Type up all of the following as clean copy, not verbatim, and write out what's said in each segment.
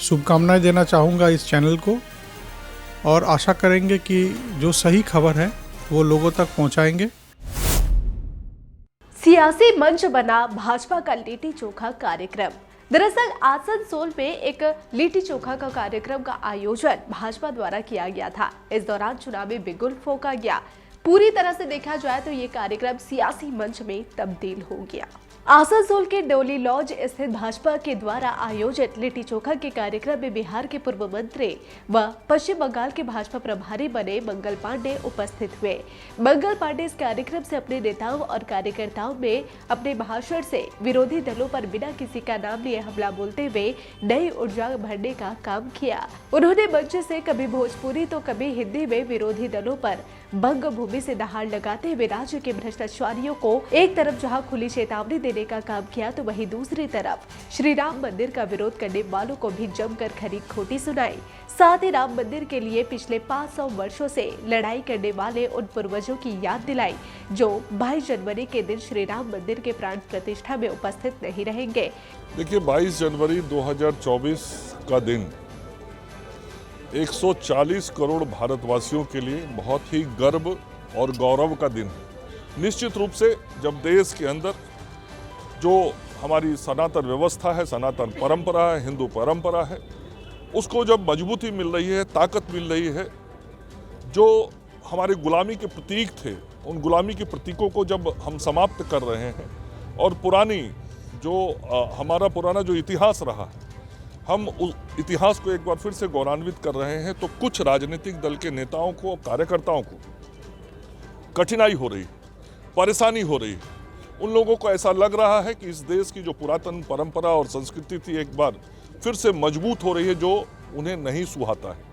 शुभकामनाएं देना चाहूँगा इस चैनल को और आशा करेंगे कि जो सही खबर है वो लोगों तक पहुंचाएंगे। सियासी मंच बना भाजपा का लिट्टी चोखा कार्यक्रम। दरअसल आसनसोल में एक लिट्टी चोखा का कार्यक्रम का आयोजन भाजपा द्वारा किया गया था। इस दौरान चुनावी बिगुल फूंका गया। पूरी तरह से देखा जाए तो ये कार्यक्रम सियासी मंच में तब्दील हो गया। आसनसोल के डोली लॉज स्थित भाजपा के द्वारा आयोजित लिट्टी चोखा के कार्यक्रम में बिहार के पूर्व मंत्री व पश्चिम बंगाल के भाजपा प्रभारी बने मंगल पांडे उपस्थित हुए। मंगल पांडे इस कार्यक्रम से अपने नेताओं और कार्यकर्ताओं में अपने भाषण से विरोधी दलों पर बिना किसी का नाम लिए हमला बोलते हुए नई ऊर्जा भरने का काम किया। उन्होंने मंच से कभी भोजपुरी तो कभी हिंदी में विरोधी दलों पर बंग भूमि से दहाड़ लगाते हुए राज्य के भ्रष्टाचारियों को एक तरफ जहां खुली चेतावनी देने का काम किया तो वहीं दूसरी तरफ श्री राम मंदिर का विरोध करने वालों को भी जमकर खरी खोटी सुनाई। साथ ही राम मंदिर के लिए पिछले 500 वर्षों से लड़ाई करने वाले उन पूर्वजों की याद दिलाई जो 22 जनवरी के दिन श्री राम मंदिर के प्राण प्रतिष्ठा में उपस्थित नहीं रहेंगे। देखिए, 22 जनवरी 2024 का दिन 140 करोड़ भारतवासियों के लिए बहुत ही गर्व और गौरव का दिन है। निश्चित रूप से जब देश के अंदर जो हमारी सनातन व्यवस्था है, सनातन परंपरा है, हिंदू परंपरा है, उसको जब मजबूती मिल रही है, ताकत मिल रही है, जो हमारे गुलामी के प्रतीक थे उन गुलामी के प्रतीकों को जब हम समाप्त कर रहे हैं और पुरानी जो हमारा पुराना जो इतिहास रहा है हम उस इतिहास को एक बार फिर से गौरवान्वित कर रहे हैं, तो कुछ राजनीतिक दल के नेताओं को, कार्यकर्ताओं को कठिनाई हो रही, परेशानी हो रही। उन लोगों को ऐसा लग रहा है कि इस देश की जो पुरातन परंपरा और संस्कृति थी एक बार फिर से मजबूत हो रही है, जो उन्हें नहीं सुहाता है।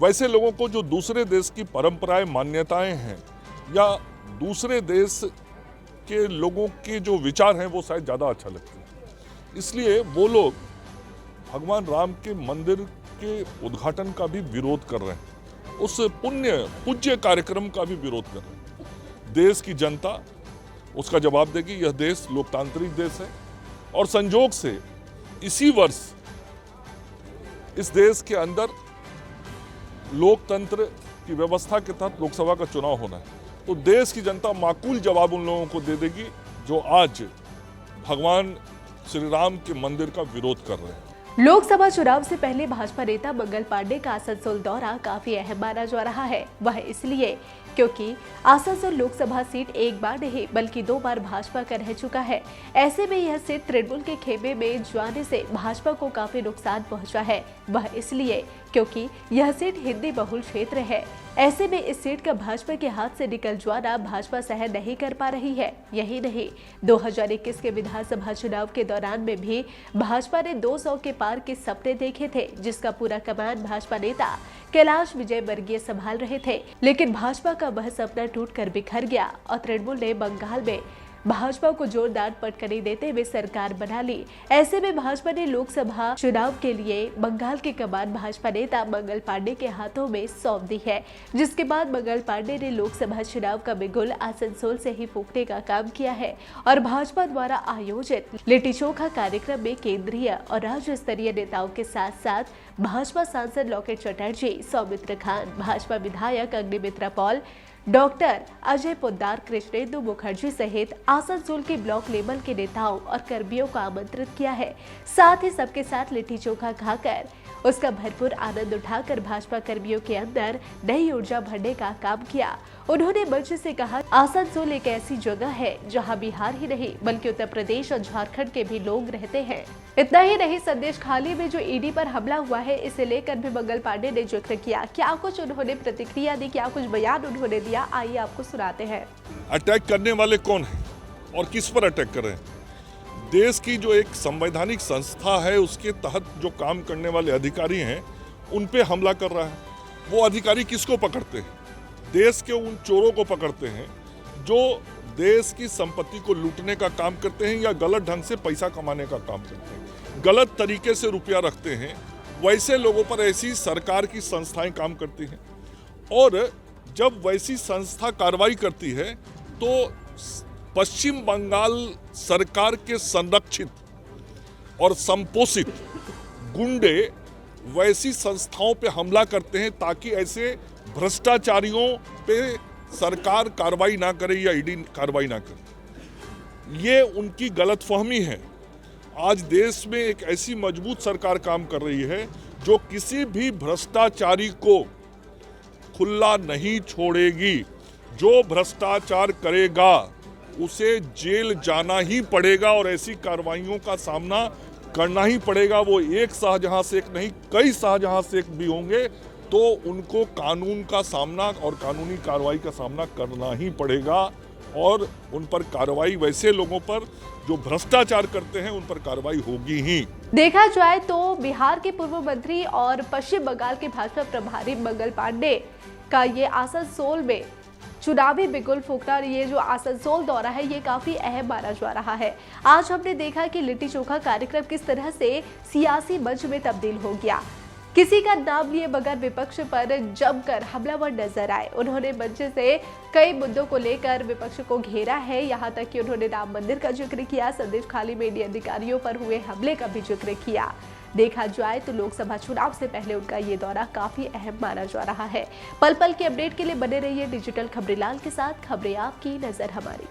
वैसे लोगों को जो दूसरे देश की परंपराएं, मान्यताएं हैं या दूसरे देश के लोगों के जो विचार हैं वो शायद ज़्यादा अच्छा लगता है। इसलिए वो लोग भगवान राम के मंदिर के उद्घाटन का भी विरोध कर रहे हैं, उस पूज्य कार्यक्रम का भी विरोध कर रहे हैं। देश की जनता उसका जवाब देगी। यह देश लोकतांत्रिक देश है और संजोग से इसी वर्ष इस देश के अंदर लोकतंत्र की व्यवस्था के तहत लोकसभा का चुनाव होना है, तो देश की जनता माकूल जवाब उन लोगों को दे देगी जो आज भगवान श्री राम के मंदिर का विरोध कर रहे हैं। लोकसभा चुनाव से पहले भाजपा नेता मंगल पांडे का आसनसोल दौरा काफी अहम माना जा रहा है। वह इसलिए क्योंकि आसनसोल लोकसभा सीट एक बार नहीं बल्कि 2 बार भाजपा का रह चुका है। ऐसे में यह सीट तृणमूल के खेमे में जाने से भाजपा को काफी नुकसान पहुंचा है। वह इसलिए क्योंकि यह सीट हिंदी बहुल क्षेत्र है। ऐसे में इस सीट का भाजपा के हाथ से निकल जाना भाजपा सहन नहीं कर पा रही है। यही नहीं, 2021 के विधानसभा चुनाव के दौरान में भी भाजपा ने 200 के पार के सपने देखे थे, जिसका पूरा कमान भाजपा नेता कैलाश विजयवर्गीय संभाल रहे थे। लेकिन भाजपा का वह सपना टूटकर बिखर गया और तृणमूल ने बंगाल में भाजपा को जोरदार पटकनी देते हुए सरकार बना ली। ऐसे में भाजपा ने लोकसभा चुनाव के लिए बंगाल की कमान भाजपा नेता मंगल पांडे के हाथों में सौंप दी है, जिसके बाद मंगल पांडे ने लोकसभा चुनाव का बिगुल आसनसोल से ही फूंकने का काम किया है और भाजपा द्वारा आयोजित लिट्टी चोखा कार्यक्रम में केंद्रीय और राज्य स्तरीय नेताओं के साथ साथ भाजपा सांसद लॉकेट चटर्जी, सौमित्र खान, भाजपा विधायक अग्निमित्रा पॉल, डॉक्टर अजय पोद्दार, कृष्णेंदु मुखर्जी सहित आसनसोल के ब्लॉक लेवल के नेताओं और कर्मियों को आमंत्रित किया है। साथ ही सबके साथ लिट्टी चोखा खाकर उसका भरपूर आनंद उठाकर भाजपा कर्मियों के अंदर नई ऊर्जा भरने का काम किया। उन्होंने मंच से कहा, आसनसोल एक ऐसी जगह है जहां बिहार ही नहीं बल्कि उत्तर प्रदेश और झारखंड के भी लोग रहते हैं। इतना ही नहीं, संदेश खाली में जो ईडी पर हमला हुआ है इसे लेकर भी मंगल पांडे ने जिक्र किया। क्या कुछ उन्होंने प्रतिक्रिया दी, क्या कुछ बयान उन्होंने दिया, आइए आपको सुनाते हैं। अटैक करने वाले कौन है और किस पर अटैक कर रहे हैं? देश की जो एक संवैधानिक संस्था है उसके तहत जो काम करने वाले अधिकारी हैं उन पे हमला कर रहा है। वो अधिकारी किसको पकड़ते हैं? देश के उन चोरों को पकड़ते हैं जो देश की संपत्ति को लूटने का काम करते हैं या गलत ढंग से पैसा कमाने का काम करते हैं, गलत तरीके से रुपया रखते हैं। वैसे लोगों पर ऐसी सरकार की संस्थाएं काम करती हैं और जब वैसी संस्था कार्रवाई करती है तो पश्चिम बंगाल सरकार के संरक्षित और संपोषित गुंडे वैसी संस्थाओं पे हमला करते हैं ताकि ऐसे भ्रष्टाचारियों पे सरकार कार्रवाई ना करे या ईडी कार्रवाई ना करे। ये उनकी गलतफहमी है। आज देश में एक ऐसी मजबूत सरकार काम कर रही है जो किसी भी भ्रष्टाचारी को खुला नहीं छोड़ेगी। जो भ्रष्टाचार करेगा उसे जेल जाना ही पड़ेगा और ऐसी कार्रवाइयों का सामना करना ही पड़ेगा। वो एक शाहजहां शेख नहीं, कई शाहजहां शेख भी होंगे तो उनको कानून का सामना और कानूनी कार्रवाई का सामना करना ही पड़ेगा और उन पर कार्रवाई, वैसे लोगों पर जो भ्रष्टाचार करते हैं उन पर कार्रवाई होगी ही। देखा जाए तो बिहार के पूर्व मंत्री और पश्चिम बंगाल के भाजपा प्रभारी मंगल पांडे का ये आसनसोल में चुनावी बिगुल फूंकना, ये जो आसनसोल दौरा है ये काफी अहम माना जा रहा है। आज हमने देखा कि लिट्टी चोखा कार्यक्रम किस तरह से सियासी मंच में तब्दील हो गया। किसी का नाम लिए बगैर विपक्ष पर जमकर हमलावर नजर आए। उन्होंने मंच से कई मुद्दों को लेकर विपक्ष को घेरा है। यहाँ तक कि उन्होंने राम मंदिर का जिक्र किया, संदेश खाली में ईडी अधिकारियों पर हुए हमले का भी जिक्र किया। देखा जाए तो लोकसभा चुनाव से पहले उनका ये दौरा काफी अहम माना जा रहा है। पल पल के अपडेट के लिए बने रहिए डिजिटल खबरेलाल के साथ। खबरें आपकी, नजर हमारी।